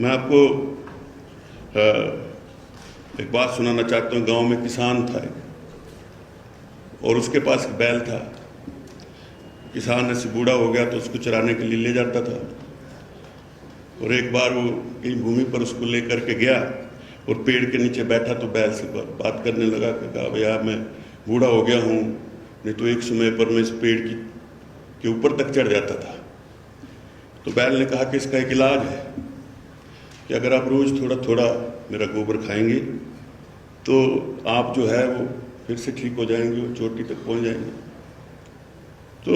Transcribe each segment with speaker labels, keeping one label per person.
Speaker 1: मैं आपको एक बात सुनाना चाहता हूँ। गांव में किसान था और उसके पास एक बैल था। किसान ऐसे बूढ़ा हो गया तो उसको चराने के लिए ले जाता था, और एक बार वो कहीं भूमि पर उसको लेकर के गया और पेड़ के नीचे बैठा तो बैल से बात करने लगा कि कहा, भैया मैं बूढ़ा हो गया हूँ, नहीं तो एक समय पर मैं इस पेड़ के ऊपर तक चढ़ जाता था। तो बैल ने कहा कि इसका एक इलाज है कि अगर आप रोज़ थोड़ा थोड़ा मेरा गोबर खाएंगे तो आप जो है वो फिर से ठीक हो जाएंगे और चोटी तक पहुंच जाएंगे। तो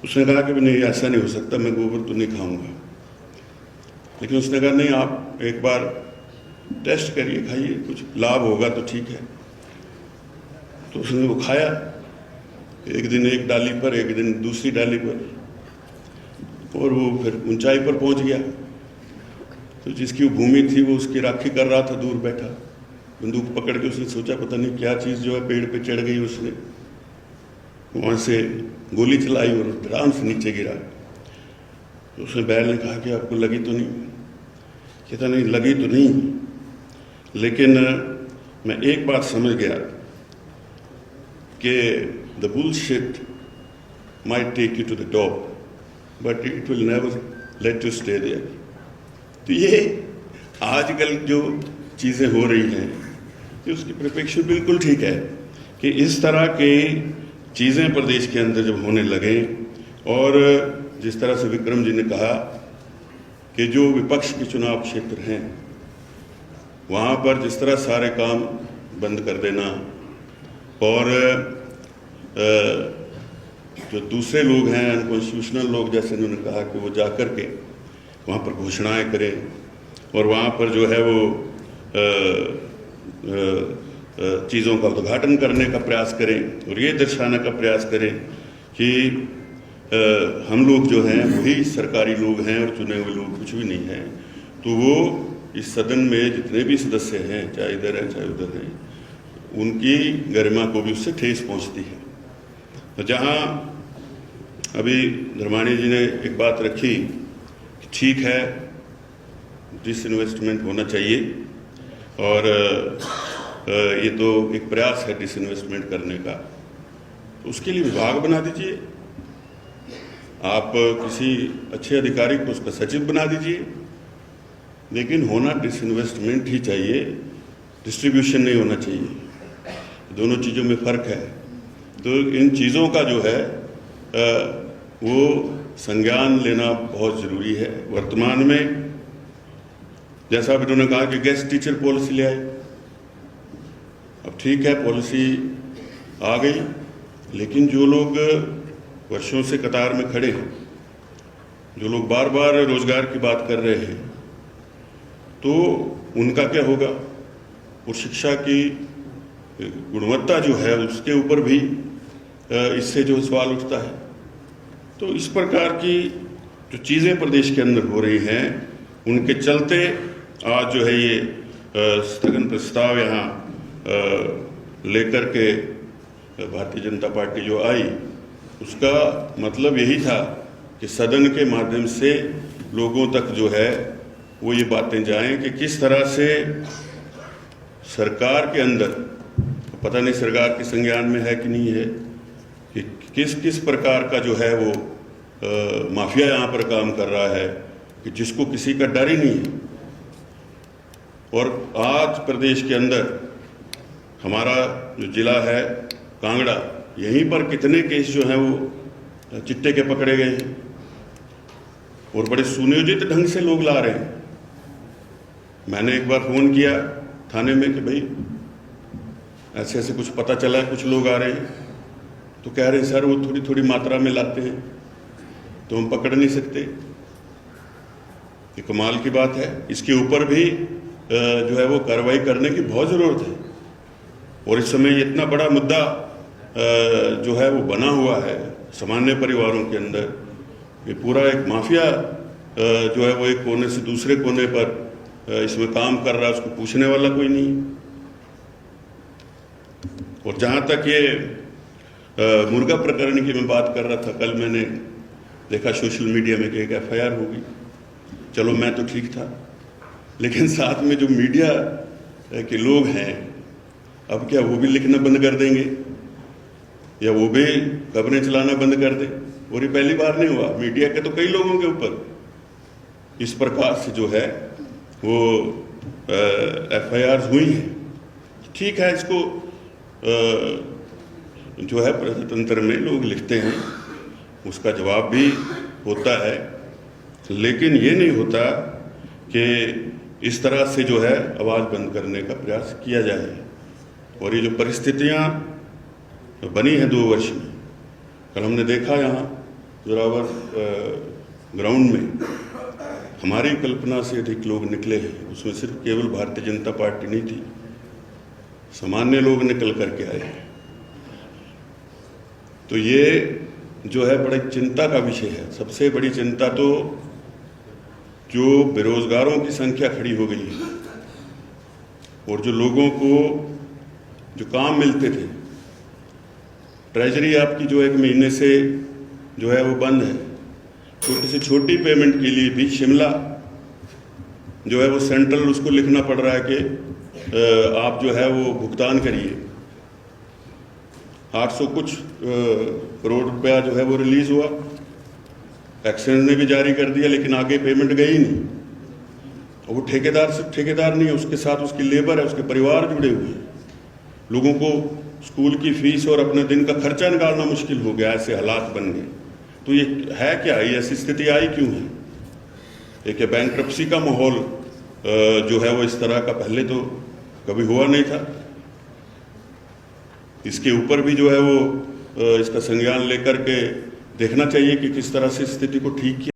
Speaker 1: उसने कहा कि नहीं, ऐसा नहीं हो सकता, मैं गोबर तो नहीं खाऊंगा। लेकिन उसने कहा नहीं, आप एक बार टेस्ट करिए, खाइए, कुछ लाभ होगा तो ठीक है। तो उसने वो खाया, एक दिन एक डाली पर, एक दिन दूसरी डाली पर, और वो फिर ऊंचाई पर पहुंच गया। तो जिसकी वो भूमि थी वो उसकी राखी कर रहा था, दूर बैठा बंदूक पकड़ के। उसने सोचा पता नहीं क्या चीज़ जो है पेड़ पे चढ़ गई, उसने वहाँ से गोली चलाई और धड़ाम से नीचे गिरा। तो उसने बैल ने कहा कि आपको लगी तो नहीं? कहता नहीं, लगी तो नहीं, लेकिन मैं एक बात समझ गया कि the bullshit might take you to the top but it will never let you stay there. तो ये आजकल जो चीज़ें हो रही हैं कि उसकी परिप्रेक्ष्य बिल्कुल ठीक है कि इस तरह के चीज़ें प्रदेश के अंदर जब होने लगे, और जिस तरह से विक्रम जी ने कहा कि जो विपक्ष के चुनाव क्षेत्र हैं वहाँ पर जिस तरह सारे काम बंद कर देना, और जो दूसरे लोग हैं अनकॉन्स्टिट्यूशनल लोग, जैसे उन्होंने कहा कि वो जा कर के वहाँ पर घोषणाएं करें और वहाँ पर जो है वो चीज़ों का उद्घाटन करने का प्रयास करें और ये दर्शाने का प्रयास करें कि हम लोग जो हैं वही सरकारी लोग हैं और चुने हुए लोग कुछ भी नहीं हैं। तो वो इस सदन में जितने भी सदस्य हैं, चाहे इधर हैं चाहे उधर हैं, उनकी गरिमा को भी उससे ठेस पहुंचती है। तो जहाँ अभी धर्माणी जी ने एक बात रखी कि ठीक है डिसइन्वेस्टमेंट होना चाहिए, और ये तो एक प्रयास है डिसइन्वेस्टमेंट करने का, तो उसके लिए विभाग बना दीजिए, आप किसी अच्छे अधिकारी को उसका सचिव बना दीजिए, लेकिन होना डिसइन्वेस्टमेंट ही चाहिए, डिस्ट्रीब्यूशन नहीं होना चाहिए। दोनों चीज़ों में फ़र्क है। तो इन चीज़ों का जो है वो संज्ञान लेना बहुत ज़रूरी है। वर्तमान में जैसा अभी उन्होंने कहा कि गेस्ट टीचर पॉलिसी ले आए, अब ठीक है पॉलिसी आ गई, लेकिन जो लोग वर्षों से कतार में खड़े हैं, जो लोग बार बार रोजगार की बात कर रहे हैं, तो उनका क्या होगा? और शिक्षा की गुणवत्ता जो है उसके ऊपर भी इससे जो सवाल उठता है। तो इस प्रकार की जो चीज़ें प्रदेश के अंदर हो रही हैं, उनके चलते आज जो है ये स्थगन प्रस्ताव यहाँ लेकर के भारतीय जनता पार्टी जो आई, उसका मतलब यही था कि सदन के माध्यम से लोगों तक जो है वो ये बातें जाएं कि किस तरह से सरकार के अंदर, पता नहीं सरकार के संज्ञान में है कि नहीं है, कि किस किस प्रकार का जो है वो माफिया यहाँ पर काम कर रहा है कि जिसको किसी का डर ही नहीं है। और आज प्रदेश के अंदर हमारा जो जिला है कांगड़ा, यहीं पर कितने केस जो हैं वो चिट्टे के पकड़े गए हैं, और बड़े सुनियोजित ढंग से लोग ला रहे हैं। मैंने एक बार फ़ोन किया थाने में कि भाई ऐसे ऐसे कुछ पता चला है, कुछ लोग आ रहे हैं, तो कह रहे हैं सर वो थोड़ी थोड़ी मात्रा में लाते हैं तो हम पकड़ नहीं सकते। ये कमाल की बात है। इसके ऊपर भी जो है वो कार्रवाई करने की बहुत ज़रूरत है। और इस समय इतना बड़ा मुद्दा जो है वो बना हुआ है सामान्य परिवारों के अंदर, ये पूरा एक माफिया जो है वो एक कोने से दूसरे कोने पर इसमें काम कर रहा है, उसको पूछने वाला कोई नहीं। और जहाँ तक ये मुर्गा प्रकरण की मैं बात कर रहा था, कल मैंने देखा सोशल मीडिया में कि एक FIR होगी, चलो मैं तो ठीक था, लेकिन साथ में जो मीडिया के लोग हैं, अब क्या वो भी लिखना बंद कर देंगे या वो भी खबरें चलाना बंद कर दें? और ये पहली बार नहीं हुआ, मीडिया के तो कई लोगों के ऊपर इस प्रकार से जो है वो FIRs हुई हैं। ठीक है, इसको जो है प्रजातंत्र में लोग लिखते हैं, उसका जवाब भी होता है, लेकिन ये नहीं होता कि इस तरह से जो है आवाज़ बंद करने का प्रयास किया जाए। और ये जो परिस्थितियाँ बनी हैं 2 वर्ष में, कल हमने देखा यहाँ जोरावर ग्राउंड में हमारी कल्पना से अधिक लोग निकले हैं। उसमें सिर्फ केवल भारतीय जनता पार्टी नहीं थी, सामान्य लोग निकल करके आए हैं। तो ये जो है बड़ी चिंता का विषय है। सबसे बड़ी चिंता तो जो बेरोजगारों की संख्या खड़ी हो गई है और जो लोगों को जो काम मिलते थे, ट्रेजरी आपकी जो 1 महीने से जो है वो बंद है। छोटी से छोटी पेमेंट के लिए भी शिमला जो है वो सेंट्रल उसको लिखना पड़ रहा है कि आप जो है वो भुगतान करिए। 800 कुछ करोड़ रुपया जो है वो रिलीज हुआ, एक्साइज ने भी जारी कर दिया, लेकिन आगे पेमेंट गई नहीं। और वो ठेकेदार सिर्फ ठेकेदार नहीं है, उसके साथ उसकी लेबर है, उसके परिवार जुड़े हुए हैं। लोगों को स्कूल की फीस और अपने दिन का खर्चा निकालना मुश्किल हो गया, ऐसे हालात बन गए। तो ये है क्या, ये ऐसी स्थिति आई क्यों है? एक बैंक्रप्सी का माहौल जो है वो इस तरह का पहले तो कभी हुआ नहीं था। इसके ऊपर भी जो है वो इसका संज्ञान लेकर के देखना चाहिए कि किस तरह से स्थिति को ठीक किया।